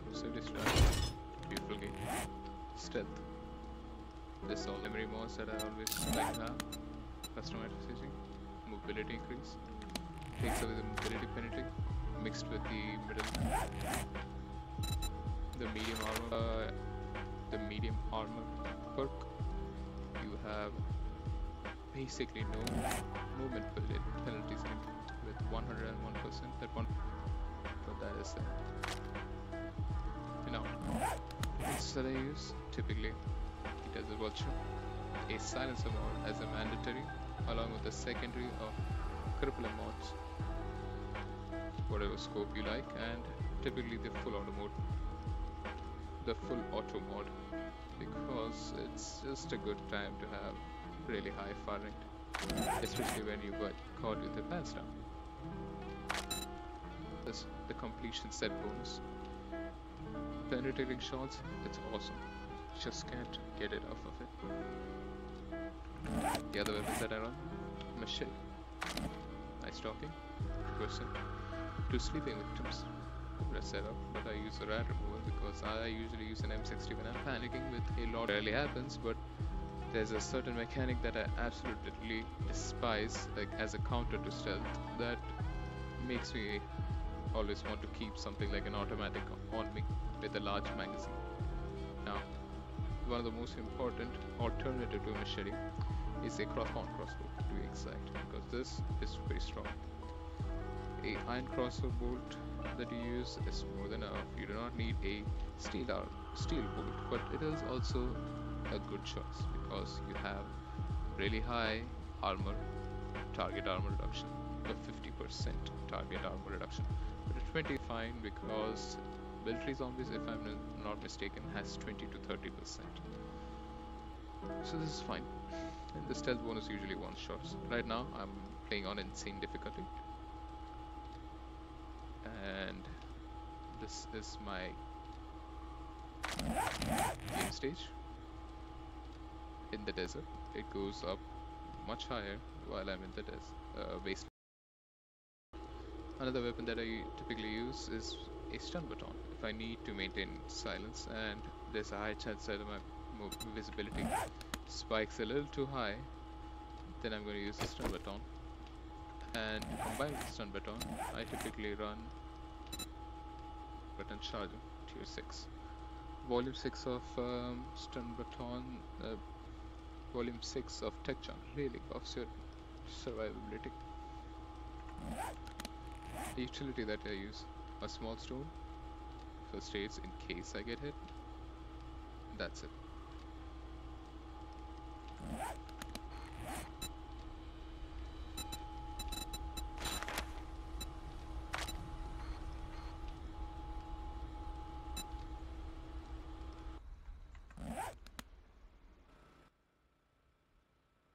Crusader Strike, beautiful game. Stealth. This all memory mods that I always like to have. Customized precision, mobility increase, takes away the mobility penalty, mixed with the medium armor perk. You have basically no movement penalties with 101%. But that is it. Now, what's that I use? Typically, it has a vulture, a silencer mod as a mandatory, along with the secondary of crippler mods, whatever scope you like, and typically the full auto mode, because it's just a good time to have really high fire rate, especially when you got caught with your pants down. This the completion set bonus. Penetrating shots, it's awesome. Just can't get it off of it. The other weapons that I run, machete, nice talking, person, to sleeping victims. Good setup, but I use a rat remover because I usually use an M60 when I'm panicking, with a lot rarely happens, but there's a certain mechanic that I absolutely despise, like as a counter to stealth, that makes me always want to keep something like an automatic on me with a large magazine. Now, one of the most important alternative to a machete is a crossbow to be exact, because this is very strong. A iron crossbow bolt that you use is more than enough. You do not need a steel bolt, but it is also a good choice because you have really high target armor reduction, a 50% target armor reduction. But a 20 is fine because military zombies, if I'm not mistaken, has 20 to 30%. So this is fine. And the stealth bonus usually one shots. Right now I'm playing on insane difficulty. And this is my game stage in the desert. It goes up much higher while I'm in the wasteland. Another weapon that I typically use is a stun baton if I need to maintain silence and there's a high chance that my visibility spikes a little too high, then I'm going to use the stun baton. And combined with the stun baton, I typically run button charger tier 6. Volume 6 of stun baton, volume 6 of tech charm really buffs your survivability. The utility that I use, a small stone, first aids in case I get hit. That's it.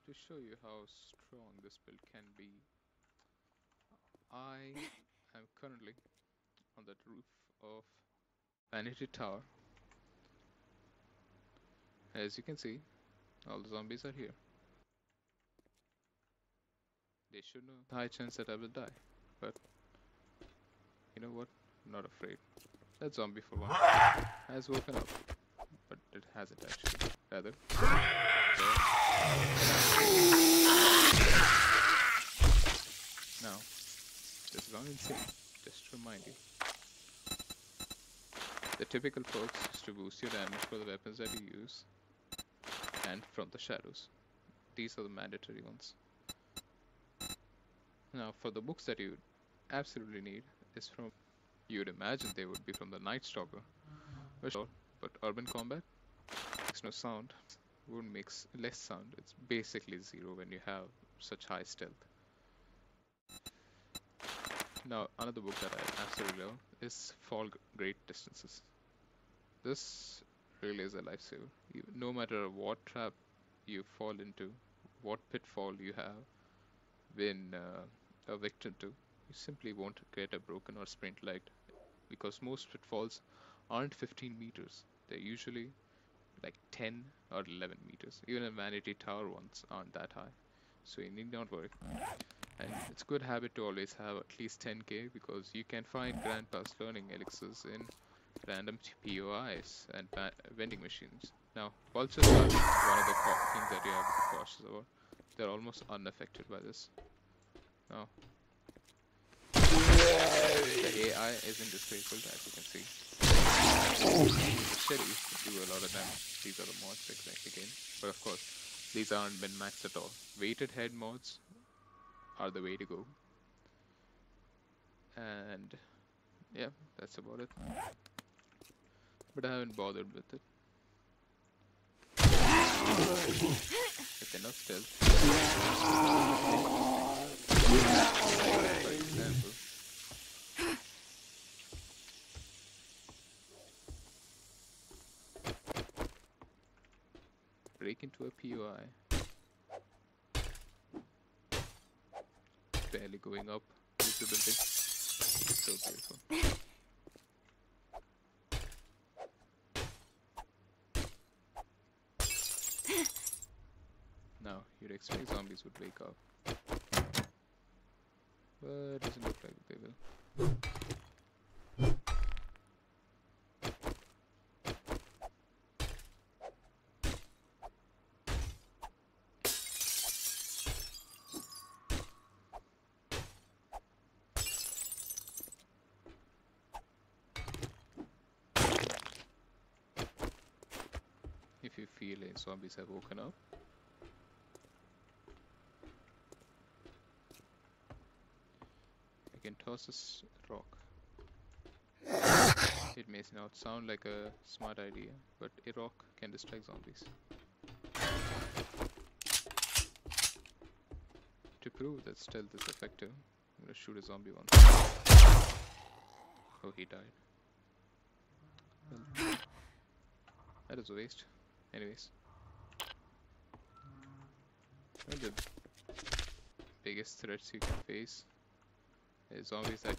To show you how strong this build can be, I am currently on the roof of Vanity Tower. As you can see, all the zombies are here. They should know the high chance that I will die, but you know what? I'm not afraid. That zombie for one has woken up, but it hasn't actually. Rather, now this is gone insane. Just to remind you, the typical perks is to boost your damage for the weapons that you use, and from the shadows. These are the mandatory ones. Now, for the books that you absolutely need is from, you'd imagine they would be from the Night Stalker, but Urban Combat makes no sound, would makes less sound. It's basically zero when you have such high stealth. Now, another book that I absolutely love is Fall Great Distances. This really is a lifesaver. No matter what trap you fall into, what pitfall you have been a victim to, you simply won't get a broken or sprint lagged, because most pitfalls aren't 15 meters. They're usually like 10 or 11 meters. Even a Vanity Tower ones aren't that high, so you need not worry. And it's a good habit to always have at least 10k, because you can find Grand Pass learning elixirs in random POIs and vending machines. Now, vultures are one of the things that you have to be cautious about. They're almost unaffected by this. Now, the AI isn't disabled, as you can see. The machetes do a lot of damage. These are the mods again. But of course, these aren't been maxed at all. Weighted head mods are the way to go. And yeah, that's about it. But I haven't bothered with it. It's enough stealth. For example, break into a POI. Barely going up. Usability. So beautiful. Now, you'd expect zombies would wake up. But it doesn't look like they will. If you feel like zombies have woken up, you can toss this rock. It may not sound like a smart idea, but a rock can distract zombies. To prove that stealth is effective, I'm gonna shoot a zombie once. Oh, he died. Well, that is a waste. Anyways, one of the biggest threats you can face is zombies that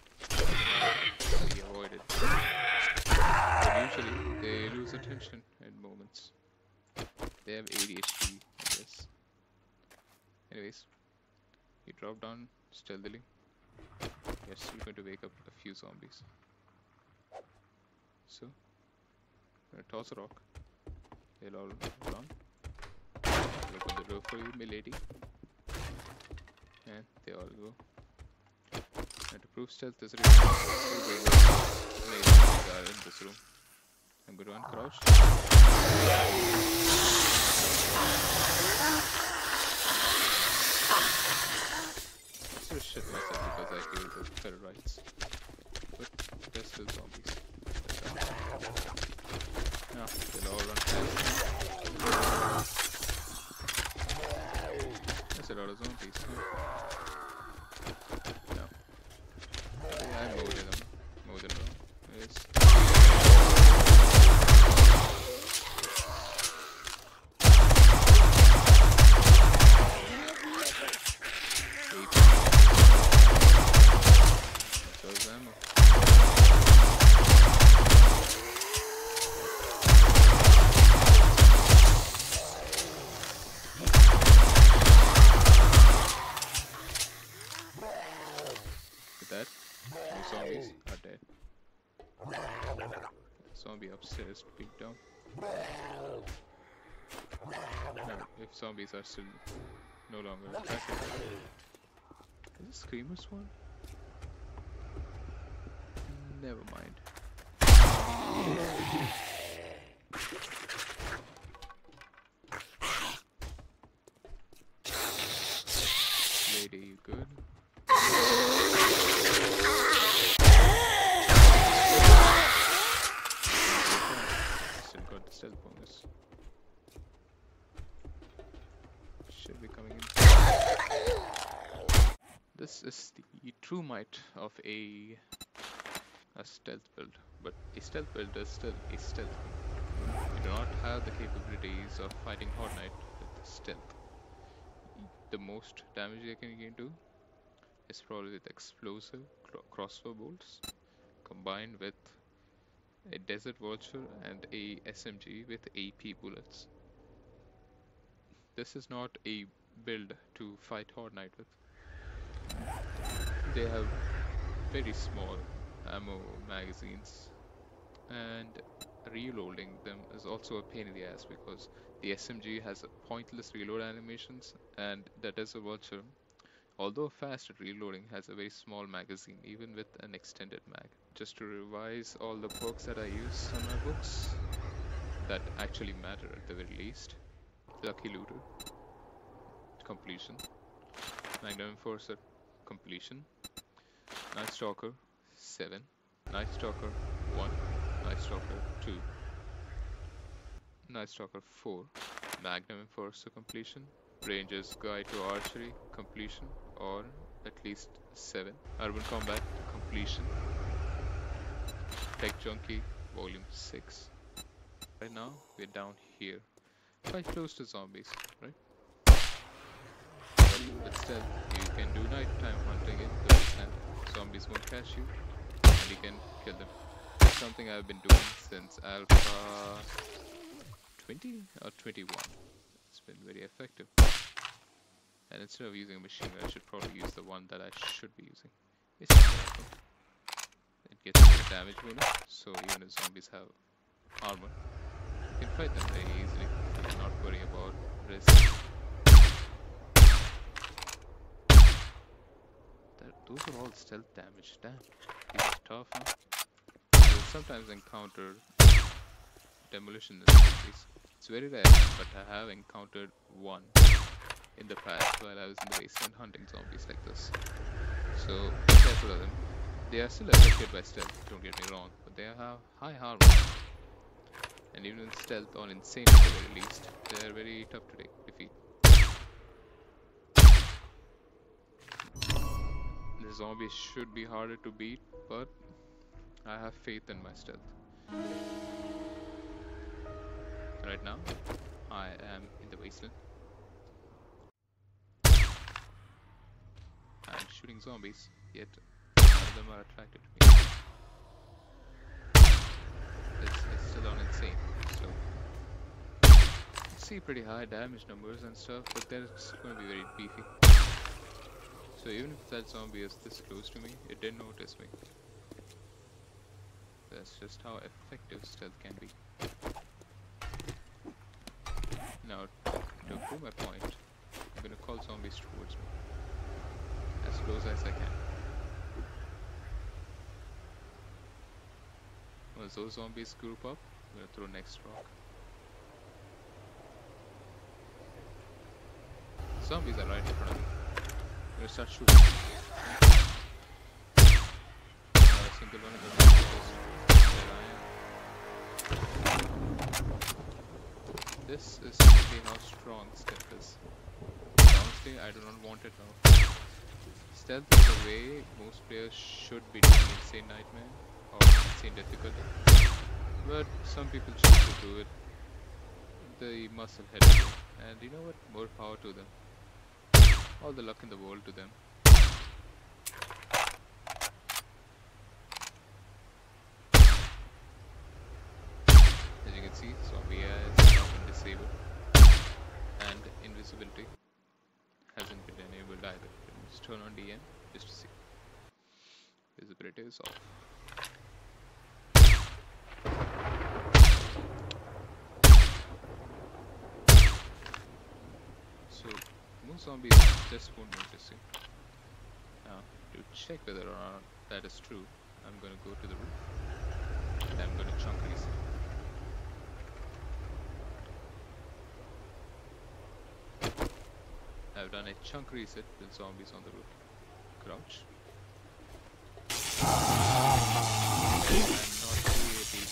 can be avoided. But usually they lose attention in moments. They have ADHD, I guess. Anyways, you drop down stealthily. You're still going to wake up a few zombies. So, I'm gonna toss a rock. They'll all run. I'll open the door for you, milady. And they all go. And to prove stealth, there's a reason are in this room. I'm going to uncrouch. So shit myself because I killed the terrorites. But there's still zombies. Now, they'll all run past. There's a lot of zombies. No. Yeah, I mowed them. Mowed them wrong. Yes. So is ammo. Zombies are dead. Zombie upstairs peeked down. Now, if zombies are still no longer attacking, is this Screamer's one? Never mind. Lady, you good? Still got the stealth bonus. Should be coming in. This is the true might of a stealth build, but a stealth build is still a stealth. You do not have the capabilities of fighting Horde Knight with stealth. The most damage they can do is probably with explosive crossbow bolts combined with a Desert Vulture and a SMG with AP bullets. This is not a build to fight Horde Knight with. They have very small ammo magazines and reloading them is also a pain in the ass because the SMG has a pointless reload animations, and that is a vulture. Although fast at reloading, has a very small magazine, even with an extended mag. Just to revise all the perks that I use on my books that actually matter at the very least. Lucky Looter, completion. Magnum Enforcer, completion. Night Stalker, 7. Night Stalker, 1. Night Stalker, 2. Night Stalker 4. Magnum Enforcer, completion. Ranger's Guide to Archery, completion, or at least 7. Urban Combat, completion. Tech Junkie, Volume 6. Right now, we're down here, quite close to zombies, right? But still, you can do nighttime hunting in the wasteland. Zombies won't catch you, and you can kill them. It's something I've been doing since Alpha 20 or 21. It's been very effective. And instead of using a machine gun, I should probably use the one that I should be using. It's not rifle. It gets a damage bonus, so even if zombies have armor, you can fight them very easily and not worry about risk. Those are all stealth damage. Damn, these are tough, huh? You will sometimes encounter demolition in zombies. It's very rare, but I have encountered one in the past while I was in the wasteland hunting zombies like this. So be careful of them. They are still affected by stealth, don't get me wrong, but they have high armor. And even in stealth or insane at the very least, they are very tough to defeat. The zombies should be harder to beat, but I have faith in my stealth. Right now, I am in the wasteland. I'm shooting zombies, yet none of them are attracted to me. It's still on insane, so you see pretty high damage numbers and stuff, but then it's going to be very beefy. So even if that zombie is this close to me, it didn't notice me. That's just how effective stealth can be. Now, to prove my point, I'm gonna call zombies towards me. As close as I can. Once those zombies group up, I'm gonna throw next rock. Zombies are right in front of me. I'm gonna start shooting. Not a single one of them is there I am. This is simply how strong stealth is. Honestly, I do not want it now. Stealth is the way most players should be doing Insane Nightmare or Insane Difficulty. But some people choose to do it the muscle head way. And you know what? More power to them. All the luck in the world to them. As you can see, zombie is now been disabled, and invisibility hasn't been enabled either. Just turn on DM just to see. Visibility is off. So most zombies just won't notice you. Now, to check whether or not that is true, I'm gonna go to the roof and I'm gonna chunk reset. I've done a chunk reset with zombies on the roof. Crouch. I'm not creative.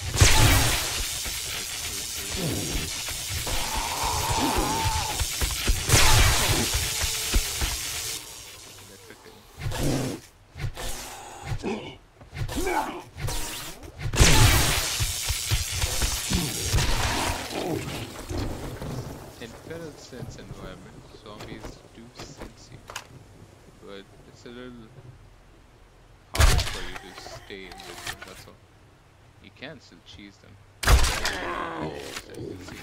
In feral sense environment, zombies do sense you, but it's a little hard for you to stay in with them, that's all. You can still cheese them, as you can see,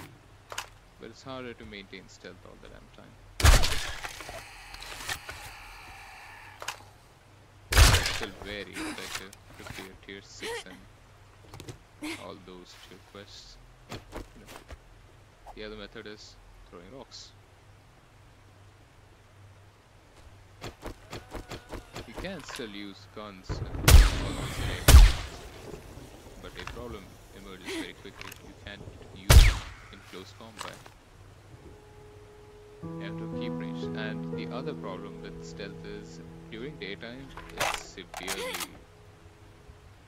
but it's harder to maintain stealth all the damn time. It's still very effective, 50 or tier 6 and all those chill quests. You know, the other method is throwing rocks. You can still use guns and all this game, but a problem emerges very quickly. You can't use it in close combat. You have to keep range. And the other problem with stealth is during daytime it's severely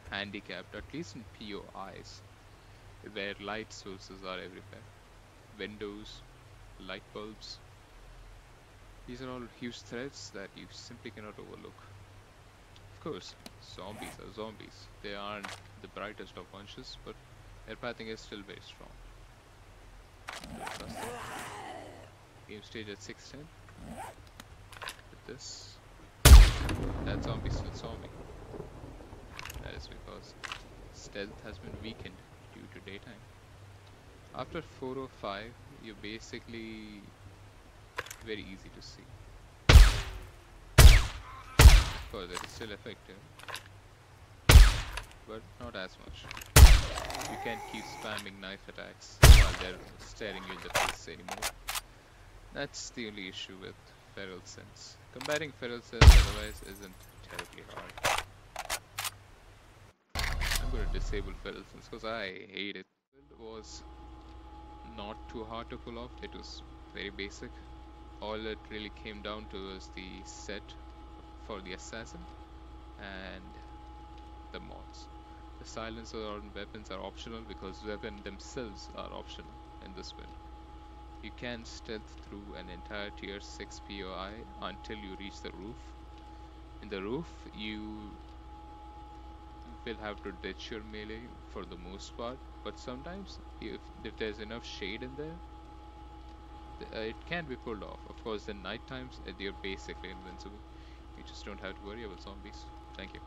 handicapped, at least in POIs, where light sources are everywhere. Windows, light bulbs. These are all huge threats that you simply cannot overlook. Of course, zombies are zombies. They aren't the brightest of bunches, but their pathing is still very strong. Trust them. Game stage at 610. With this, that zombie still saw me. That is because stealth has been weakened due to daytime. After 405, you're basically very easy to see. Of course, it is still effective, but not as much. You can't keep spamming knife attacks while they're staring you in the face anymore. That's the only issue with Feral Sense. Combating Feral Sense otherwise isn't terribly hard. I'm gonna disable Feral Sense because I hate it. It was not too hard to pull off, it was very basic. All it really came down to was the set for the assassin and the mods. The silencer on weapons are optional because weapons themselves are optional in this build. You can stealth through an entire tier 6 POI until you reach the roof. In the roof, you will have to ditch your melee for the most part, but sometimes if there's enough shade in there, it can be pulled off. Of course, the night times, you're basically invincible. You just don't have to worry about zombies. Thank you.